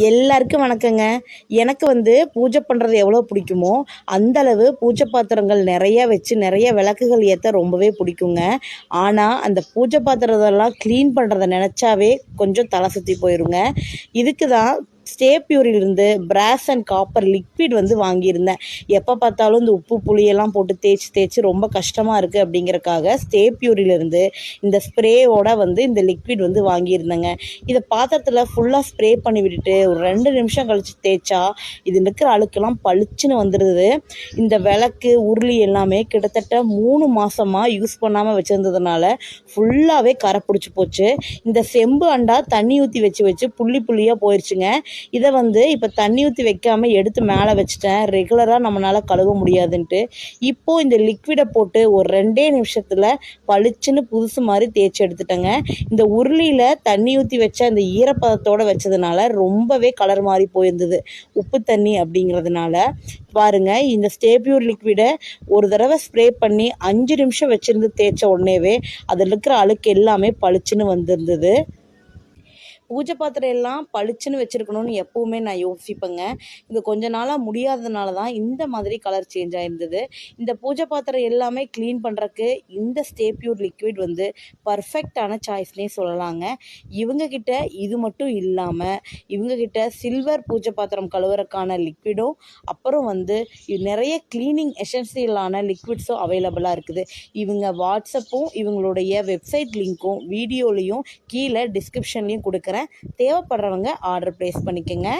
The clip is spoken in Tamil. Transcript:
எல்லாருக்கும் வணக்கங்க. எனக்கு பூஜை பண்ணுறது எவ்வளோ பிடிக்குமோ அந்தளவு பூஜை பாத்திரங்கள் நிறைய வச்சு நிறைய விளக்குகள் ஏற்ற ரொம்பவே பிடிக்குங்க. ஆனால் அந்த பூஜை பாத்திரத்தெல்லாம் க்ளீன் பண்ணுறதை நினச்சாவே கொஞ்சம் தலை சுற்றி போயிருங்க. இதுக்கு தான் ஸ்டே பியூரிலிருந்து பிராஸ் அண்ட் காப்பர் லிக்விட் வாங்கியிருந்தேன். எப்போ பார்த்தாலும் இந்த உப்பு புளியெல்லாம் போட்டு தேய்ச்சி ரொம்ப கஷ்டமாக இருக்குது அப்படிங்கிறக்காக ஸ்டே பியூரிலிருந்து இந்த ஸ்ப்ரேவோட இந்த லிக்விட் வாங்கியிருந்தேங்க. இதை பாத்திரத்தில் ஃபுல்லாக ஸ்ப்ரே பண்ணி விட்டுட்டு ஒரு 2 நிமிஷம் கழித்து தேய்ச்சா இது இருக்கிற அழுக்கெல்லாம் பளிச்சுன்னு வந்துடுது. இந்த விளக்கு உருளி எல்லாமே கிட்டத்தட்ட 3 மாதமாக யூஸ் பண்ணாமல் வச்சுருந்ததுனால ஃபுல்லாகவே கரை பிடிச்சி போச்சு. இந்த செம்பு அண்டா தண்ணி ஊற்றி வச்சு புள்ளியாக போயிடுச்சுங்க. இதை இப்போ தண்ணி ஊற்றி வைக்காமல் எடுத்து மேலே வச்சுட்டேன். ரெகுலராக நம்மளால் கழுவ முடியாதுன்ட்டு இப்போது இந்த லிக்விடை போட்டு ஒரு 2 நிமிஷத்தில் பளிச்சுன்னு புதுசு மாதிரி தேய்ச்சி எடுத்துட்டேங்க. இந்த உருளியில் தண்ணி ஊற்றி வச்ச அந்த ஈரப்பதத்தோடு வச்சதுனால ரொம்பவே கலர் மாறி போயிருந்தது. உப்பு தண்ணி அப்படிங்கிறதுனால பாருங்கள், இந்த ஸ்டே பியூர் லிக்விடை ஒரு தடவை ஸ்ப்ரே பண்ணி 5 நிமிஷம் வச்சுருந்து தேய்ச்ச உடனேவே அதில் இருக்கிற அழுக்கு எல்லாமே பளிச்சுன்னு வந்திருந்தது. பூஜை பாத்திரம் எல்லாம் பளிச்சுன்னு வச்சுருக்கணும்னு எப்போவுமே நான் யோசிப்பேங்க. இது கொஞ்ச நாளாக முடியாததுனால தான் இந்த மாதிரி கலர் சேஞ்ச் ஆகிருந்தது. இந்த பூஜை பாத்திரம் எல்லாமே க்ளீன் பண்ணுறக்கு இந்த ஸ்டே பியூர் லிக்விட் பர்ஃபெக்டான சாய்ஸ்னே சொல்லலாங்க. இவங்கக்கிட்ட இது மட்டும் இல்லாமல் இவங்கக்கிட்ட சில்வர் பூஜை பாத்திரம் கழுவுறக்கான லிக்விடும் அப்புறம் நிறைய க்ளீனிங் எசென்சியலான லிக்விட்ஸும் அவைலபிளாக இருக்குது. இவங்க வாட்ஸ்அப்பும் இவங்களுடைய வெப்சைட் லிங்க்கும் வீடியோலையும் கீழே டிஸ்கிரிப்ஷன்லையும் கொடுக்குறேன். தேவைப்படுறவங்க ஆர்டர் ப்ளேஸ் பண்ணிக்கோங்க.